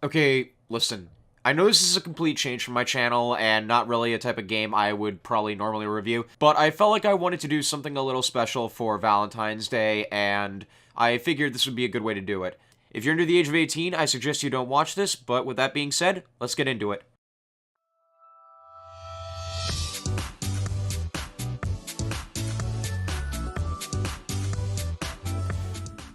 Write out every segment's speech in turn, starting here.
Okay, listen. I know this is a complete change from my channel, and not really a type of game I would probably normally review, but I felt like I wanted to do something a little special for Valentine's Day, and I figured this would be a good way to do it. If you're under the age of 18, I suggest you don't watch this, but with that being said, let's get into it.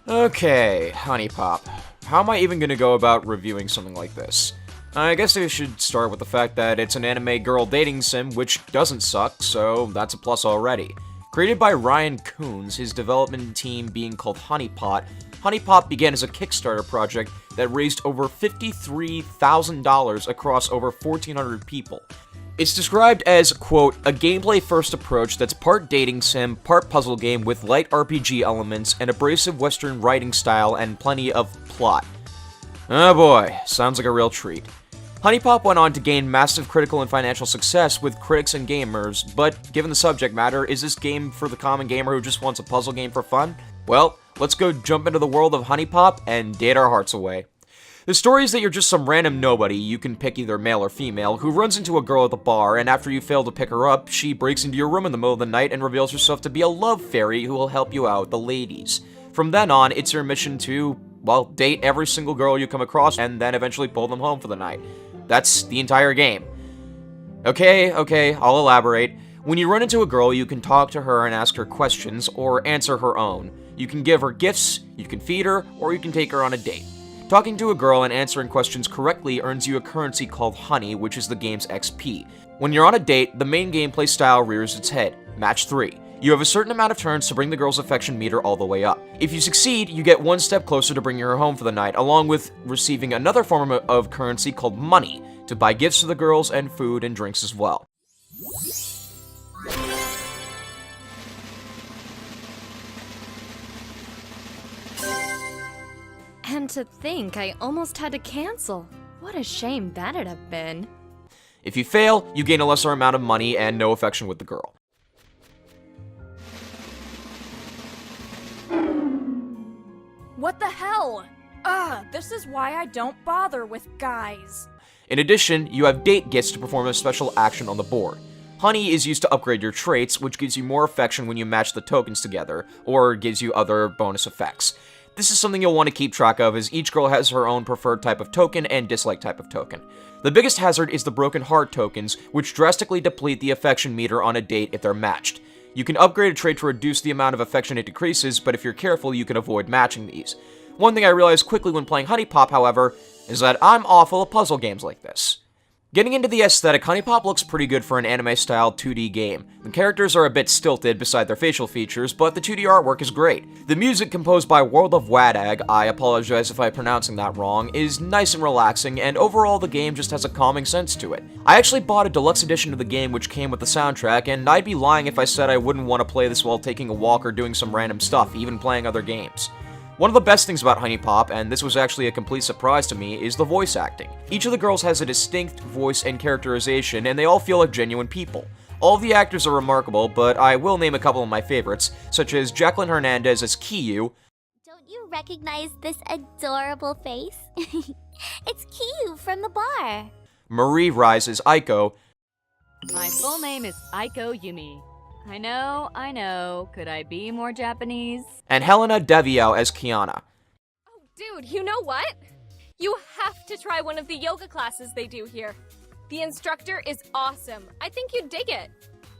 Okay, HuniePop. How am I even gonna go about reviewing something like this? I guess I should start with the fact that it's an anime girl dating sim, which doesn't suck, so that's a plus already. Created by Ryan Coons, his development team being called HuniePop, HuniePop began as a Kickstarter project that raised over $53,000 across over 1,400 people. It's described as, quote, a gameplay-first approach that's part dating sim, part puzzle game with light RPG elements, an abrasive Western writing style, and plenty of plot. Oh boy, sounds like a real treat. HuniePop went on to gain massive critical and financial success with critics and gamers, but given the subject matter, is this game for the common gamer who just wants a puzzle game for fun? Well, let's go jump into the world of HuniePop and date our hearts away. The story is that you're just some random nobody, you can pick either male or female, who runs into a girl at the bar, and after you fail to pick her up, she breaks into your room in the middle of the night and reveals herself to be a love fairy who will help you out, the ladies. From then on, it's your mission to, well, date every single girl you come across, and then eventually pull them home for the night. That's the entire game. Okay, I'll elaborate. When you run into a girl, you can talk to her and ask her questions, or answer her own. You can give her gifts, you can feed her, or you can take her on a date. Talking to a girl and answering questions correctly earns you a currency called honey, which is the game's XP. When you're on a date, the main gameplay style rears its head. Match 3. You have a certain amount of turns to bring the girl's affection meter all the way up. If you succeed, you get one step closer to bringing her home for the night, along with receiving another form of currency called money, to buy gifts for the girls and food and drinks as well. And to think I almost had to cancel. What a shame that'd have been. If you fail, you gain a lesser amount of money and no affection with the girl. What the hell? This is why I don't bother with guys. In addition, you have date gifts to perform a special action on the board. Honey is used to upgrade your traits, which gives you more affection when you match the tokens together, or gives you other bonus effects. This is something you'll want to keep track of, as each girl has her own preferred type of token and dislike type of token. The biggest hazard is the broken heart tokens, which drastically deplete the affection meter on a date if they're matched. You can upgrade a trait to reduce the amount of affection it decreases, but if you're careful, you can avoid matching these. One thing I realized quickly when playing HuniePop, however, is that I'm awful at puzzle games like this. Getting into the aesthetic, HuniePop looks pretty good for an anime-style 2D game. The characters are a bit stilted beside their facial features, but the 2D artwork is great. The music, composed by World of Wadag, I apologize if I'm pronouncing that wrong, is nice and relaxing, and overall the game just has a calming sense to it. I actually bought a deluxe edition of the game which came with the soundtrack, and I'd be lying if I said I wouldn't want to play this while taking a walk or doing some random stuff, even playing other games. One of the best things about HuniePop, and this was actually a complete surprise to me, is the voice acting. Each of the girls has a distinct voice and characterization, and they all feel like genuine people. All of the actors are remarkable, but I will name a couple of my favorites, such as Jacqueline Hernandez as Kiyu. Don't you recognize this adorable face? It's Kiyu from the bar. Marie Rise as Aiko. My full name is Aiko Yumi. I know. Could I be more Japanese? And Helena Deviao as Kiana. Oh, dude, you know what? You have to try one of the yoga classes they do here. The instructor is awesome. I think you'd dig it.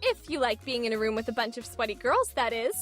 If you like being in a room with a bunch of sweaty girls, that is.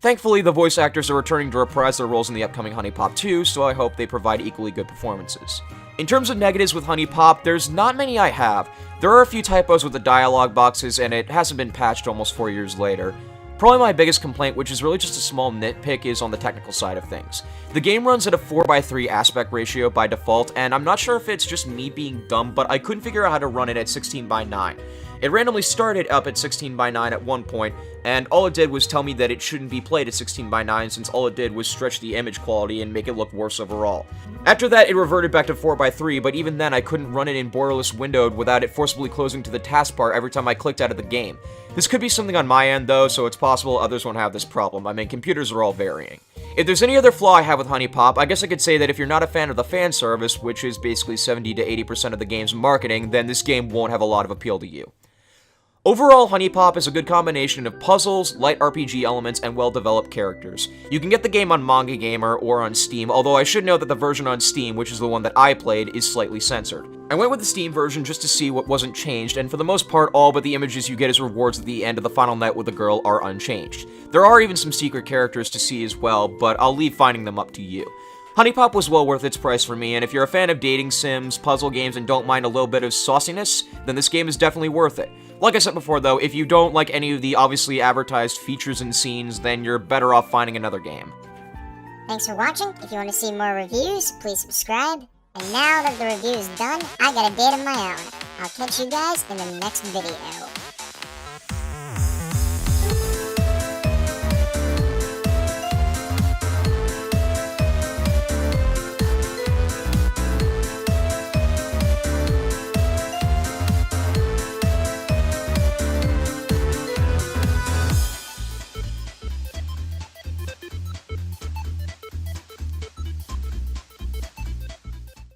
Thankfully, the voice actors are returning to reprise their roles in the upcoming HuniePop 2, so I hope they provide equally good performances. In terms of negatives with HuniePop, there's not many I have. There are a few typos with the dialogue boxes, and it hasn't been patched almost 4 years later. Probably my biggest complaint, which is really just a small nitpick, is on the technical side of things. The game runs at a 4:3 aspect ratio by default, and I'm not sure if it's just me being dumb, but I couldn't figure out how to run it at 16:9. It randomly started up at 16:9 at one point, and all it did was tell me that it shouldn't be played at 16:9 since all it did was stretch the image quality and make it look worse overall. After that, it reverted back to 4:3, but even then I couldn't run it in borderless windowed without it forcibly closing to the taskbar every time I clicked out of the game. This could be something on my end though, so it's possible others won't have this problem. I mean, computers are all varying. If there's any other flaw I have with HuniePop, I guess I could say that if you're not a fan of the fan service, which is basically 70 to 80% of the game's marketing, then this game won't have a lot of appeal to you. Overall, HuniePop is a good combination of puzzles, light RPG elements, and well-developed characters. You can get the game on Manga Gamer or on Steam, although I should note that the version on Steam, which is the one that I played, is slightly censored. I went with the Steam version just to see what wasn't changed, and for the most part, all but the images you get as rewards at the end of the final night with the girl are unchanged. There are even some secret characters to see as well, but I'll leave finding them up to you. HuniePop was well worth its price for me, and if you're a fan of dating sims, puzzle games, and don't mind a little bit of sauciness, then this game is definitely worth it. Like I said before though, if you don't like any of the obviously advertised features and scenes, then you're better off finding another game. Thanks for watching. If you want to see more reviews, please subscribe. And now that the review is done, I got a date of my own. I'll catch you guys in the next video.